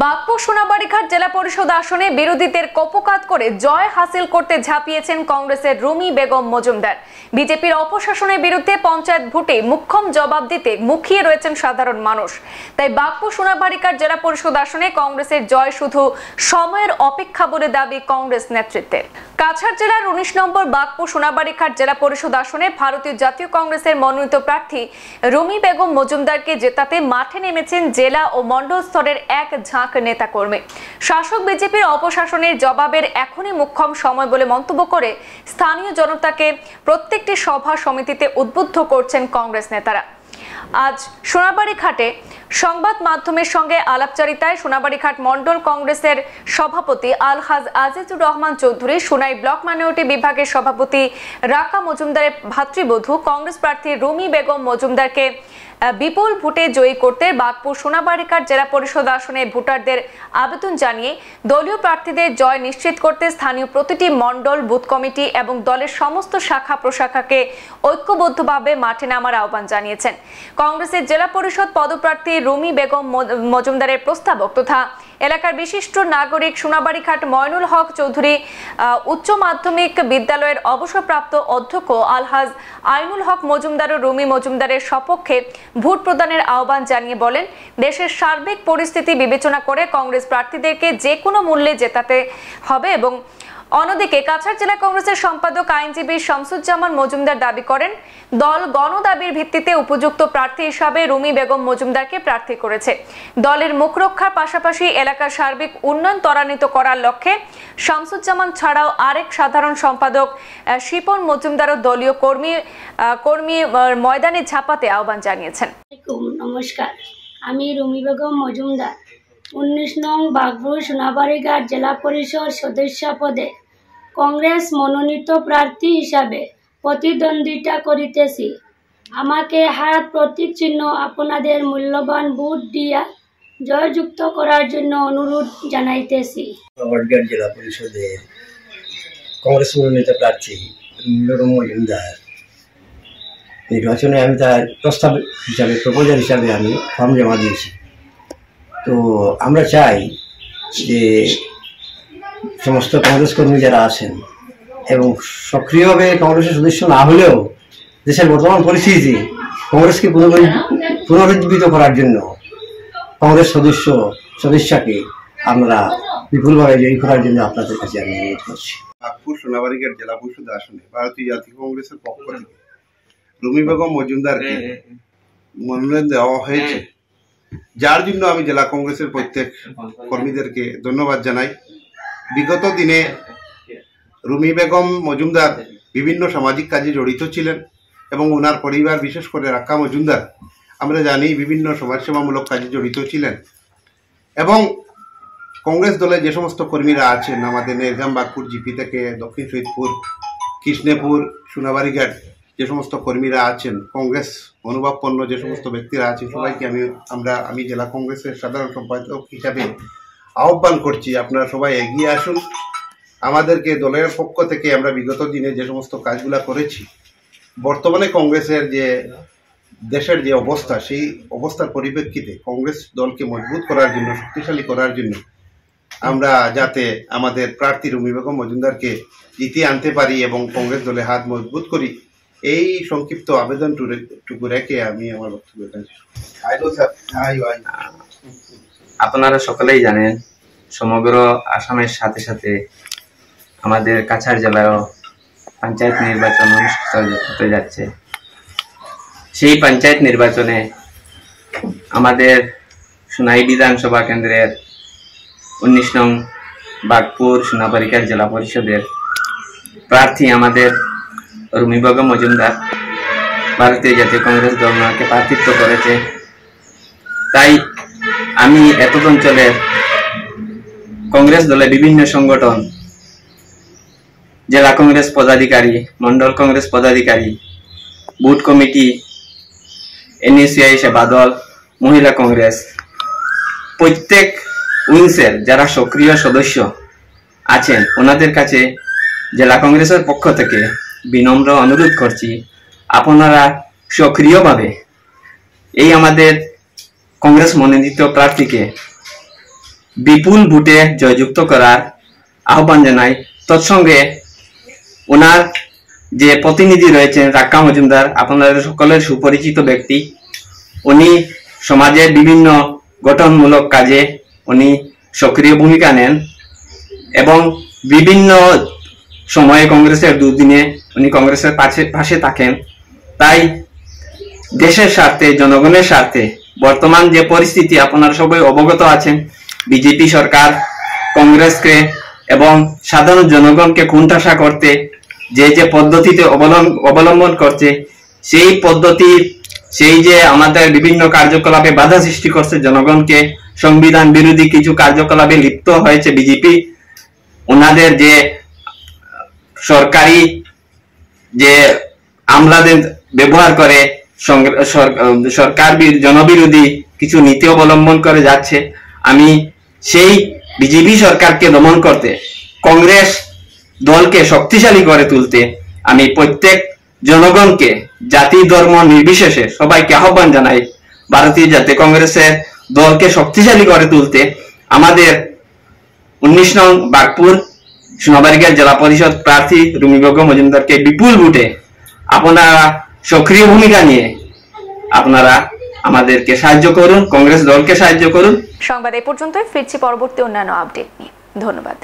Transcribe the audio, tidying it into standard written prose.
বাগপুর সোনাবাড়িঘাট জেলা পরিষদ আসনে বিরোধীদের কপোকাত করে জয় হাসিল করতে ঝাঁপিয়েছেন কংগ্রেসের রুমি বেগম মজুমদার। বিজেপির অপশাসনের বিরুদ্ধে পঞ্চায়েত ভোটে মুখ্যম জবাব দিতে মুখিয়ে রয়েছেন সাধারণ মানুষ। তাই বাগপুর সোনাবাড়িঘাট জেলা পরিষদ আসনে কংগ্রেসের জয় শুধু সময়ের অপেক্ষা বলে দাবি কংগ্রেস নেতৃত্বের। কাছাড় জেলার ১৯ নম্বর বাগপুর সোনাবাড়িঘাট জেলা পরিষদ আসনে ভারতীয় জাতীয় কংগ্রেসের মনোনীত প্রার্থী রুমি বেগম মজুমদারকে জেতাতে মাঠে নেমেছেন জেলা ও মণ্ডল স্তরের এক ঝাঁক নেতাকর্মী। শাসক বিজেপির অপশাসনের জবাবের এখনই মুখ্যম সময় বলে মন্তব্য করে স্থানীয় জনতাকে প্রত্যেকটি সভা সমিতিতে উদ্বুদ্ধ করছেন কংগ্রেস নেতারা। আজ সোনাবাড়িঘাটে সংবাদ মাধ্যমের সঙ্গে আলাপচারিতায় সোনাবাড়িঘাট মণ্ডল কংগ্রেসের সভাপতি আলহাজ আজিজুর রহমান চৌধুরী, সোনাই ব্লক মাইনরিটি বিভাগের সভাপতি রাকা মজুমদারের ভাতৃবধূ কংগ্রেস প্রার্থী রুমি বেগম মজুমদারকে বিপুল ভোটে জয়ী করতে বাগপুর সোনাবাড়িঘাট জেলা পরিষদ আসনে ভোটারদের আবেদন জানিয়ে দলীয় প্রার্থীদের জয় নিশ্চিত করতে স্থানীয় প্রতিটি মণ্ডল, বুথ কমিটি এবং দলের সমস্ত শাখা প্রশাখাকে ঐক্যবদ্ধভাবে মাঠে নামার আহ্বান জানিয়েছেন। কংগ্রেসের জেলা পরিষদ পদপ্রার্থী রুমি বেগম মজুমদারের প্রস্তাবক তথা এলাকার বিশিষ্ট নাগরিক সোনাবাড়িঘাট ময়নুল হক চৌধুরী উচ্চ মাধ্যমিক বিদ্যালয়ের অবসরপ্রাপ্ত অধ্যক্ষ আলহাজ আইনুল হক মজুমদার ও রুমি মজুমদারের সপক্ষে ভোট প্রদানের আহ্বান জানিয়ে বলেন, দেশের সার্বিক পরিস্থিতি বিবেচনা করে কংগ্রেস প্রার্থীদেরকে যে কোনো মূল্যে জেতাতে হবে। এবং অন্যদিকে কাছাড় জেলা কংগ্রেসের সম্পাদক আইনজীবী শামসুজ্জামান মজুমদার দাবি করেন, দল গণদাবির ভিত্তিতে উপযুক্ত প্রার্থী হিসাবে রুমি বেগম মজুমদারকে প্রার্থী করেছে। দলের মুখ রক্ষার পাশাপাশি এলাকার সার্বিক উন্নয়ন ত্বরান্বিত করার লক্ষ্যে শামসুজ্জামান ছাড়াও আরেক সাধারণ সম্পাদক শিপন মজুমদারও দলীয় কর্মী ময়দানে ঝাঁপাতে আহ্বান জানিয়েছেন। নমস্কার, আমি রুমি বেগম মজুমদার ১৯ নং বাগপুর সোনাবাড়িঘাট জেলা পরিষদ সদস্য পদে কংগ্রেস মনোনীত প্রার্থী হিসাবে প্রতিদ্বন্দ্বিতা করিতেছি। আমাকে হাত প্রতীক চিহ্ন আপনাদের মূল্যবান ভোট দিয়া জয়যুক্ত করার জন্য অনুরোধ জানাইতেছি। সোনাবাড়িঘাট জেলা পরিষদে কংগ্রেস মনোনীত প্রার্থী রুমি বেগম মজুমদার নির্বাচনে আমি তার প্রস্তাব হিসাবে প্রপোজাল হিসাবে আমি ফর্ম জমা দিয়েছি। তো আমরা চাই যে সমস্ত কংগ্রেস কর্মী যারা আছেন এবং সক্রিয়ভাবে কংগ্রেসের সদস্য না হলেও দেশের বর্তমান পরিস্থিতি কংগ্রেসকে পুনরুজ্জীবিত করার জন্য কংগ্রেস সদস্যকে আমরা বিপুলভাবে জয়ী করার জন্য আপনাদের কাছে আমি অনুরোধ করছি। বাগপুর সোনাবাড়িঘাট জেলা পরিষদ আসনে ভারতীয় জাতীয় কংগ্রেসের পক্ষ থেকে রুমি বেগম মজুমদারকে মনোনয়ন দেওয়া হয়েছে, যার জন্য আমি জেলা কংগ্রেসের প্রত্যেক কর্মীদেরকে ধন্যবাদ জানাই। বিগত দিনে রুমি বেগম মজুমদার বিভিন্ন সামাজিক কাজে জড়িত ছিলেন এবং ওনার পরিবার, বিশেষ করে রাকা মজুমদার, আমরা জানি বিভিন্ন সমাজসেবামূলক কাজে জড়িত ছিলেন। এবং কংগ্রেস দলে যে সমস্ত কর্মীরা আছেন, আমাদের নেরগাম বাগপুর জিপি থেকে দক্ষিণ শহীদপুর, কৃষ্ণপুর, সোনাবাড়িঘাট যে সমস্ত কর্মীরা আছেন, কংগ্রেস মনোভাবপন্ন যে সমস্ত ব্যক্তিরা আছেন, সবাইকে আমি জেলা কংগ্রেসের সাধারণ সম্পাদক হিসাবে আহ্বান করছি, আপনারা সবাই এগিয়ে আসুন। আমাদেরকে দলের পক্ষ থেকে আমরা বিগত দিনে যে সমস্ত কাজগুলো করেছি, বর্তমানে কংগ্রেসের যে দেশের যে অবস্থা, সেই অবস্থার পরিপ্রেক্ষিতে কংগ্রেস দলকে মজবুত করার জন্য, শক্তিশালী করার জন্য আমরা যাতে আমাদের প্রার্থী রুমি বেগম মজুমদারকে জিতিয়ে আনতে পারি এবং কংগ্রেস দলে হাত মজবুত করি, এই সংক্ষিপ্ত আবেদনটুকু রেখে আমি আমার বক্তব্য। আপনারা সকলেই জানেন, সমগ্র আসামের সাথে সাথে আমাদের কাছাড় জেলায়ও পঞ্চায়েত নির্বাচন অনুষ্ঠিত হতে যাচ্ছে। সেই পঞ্চায়েত নির্বাচনে আমাদের সোনাই বিধানসভা কেন্দ্রের ১৯ নং বাগপুর সোনাবাড়িঘাট জেলা পরিষদের প্রার্থী আমাদের রুমি বেগম মজুমদার ভারতীয় জাতীয় কংগ্রেস দল ওনাকে প্রার্থিত্ব করেছে। তাই আমি এতদ অঞ্চলের কংগ্রেস দলের বিভিন্ন সংগঠন, জেলা কংগ্রেস পদাধিকারী, মন্ডল কংগ্রেস পদাধিকারী, বুথ কমিটি, এনইউসিআই সেবা দল, মহিলা কংগ্রেস, প্রত্যেক উইংসের যারা সক্রিয় সদস্য আছেন ওনাদের কাছে জেলা কংগ্রেসের পক্ষ থেকে বিনম্র অনুরোধ করছি, আপনারা সক্রিয়ভাবে এই আমাদের কংগ্রেস মনোনীত প্রার্থীকে বিপুল ভোটে জয়যুক্ত করার আহ্বান জানাই। তৎসঙ্গে ওনার যে প্রতিনিধি রয়েছেন রাক্কা মজুমদার, আপনাদের সকলের সুপরিচিত ব্যক্তি। উনি সমাজের বিভিন্ন গঠনমূলক কাজে উনি সক্রিয় ভূমিকা নেন এবং বিভিন্ন সময়ে কংগ্রেসের দুদিনে উনি কংগ্রেসের পাশে থাকেন। তাই দেশের স্বার্থে, জনগণের স্বার্থে বর্তমান যে পরিস্থিতি আপনারা সবাই অবগত আছেন, বিজেপি সরকার কংগ্রেসকে এবং সাধারণ জনগণকে কোণঠাসা করতে যে পদ্ধতিতে অবলম্বন করছে, সেই পদ্ধতির সেই যে আমাদের বিভিন্ন কার্যকলাপে বাধা সৃষ্টি করছে, জনগণকে সংবিধান বিরোধী কিছু কার্যকলাপে লিপ্ত হয়েছে বিজেপি। ওনাদের যে সরকারি যে আমলাদের ব্যবহার করে সরকার জনবিরোধী কিছু নীতি অবলম্বন করে যাচ্ছে। আমি সেই বিজেপি সরকারকে দমন করতে, কংগ্রেস দলকে শক্তিশালী করে তুলতে আমি প্রত্যেক জনগণকে জাতি ধর্ম নির্বিশেষে সবাইকে আহ্বান জানাই ভারতীয় জাতীয় কংগ্রেসের দলকে শক্তিশালী করে তুলতে আমাদের 19 নং বাগপুর সোনাবাড়িঘাট জেলা পরিষদ প্রার্থী রুমি বেগম মজুমদারকে বিপুল ভোটে আপনারা সক্রিয় ভূমিকা নিয়ে আপনারা আমাদেরকে সাহায্য করুন, কংগ্রেস দলকে সাহায্য করুন। সংবাদ এ পর্যন্তই, ফিরছি পরবর্তী অন্যান্য আপডেট নিয়ে। ধন্যবাদ।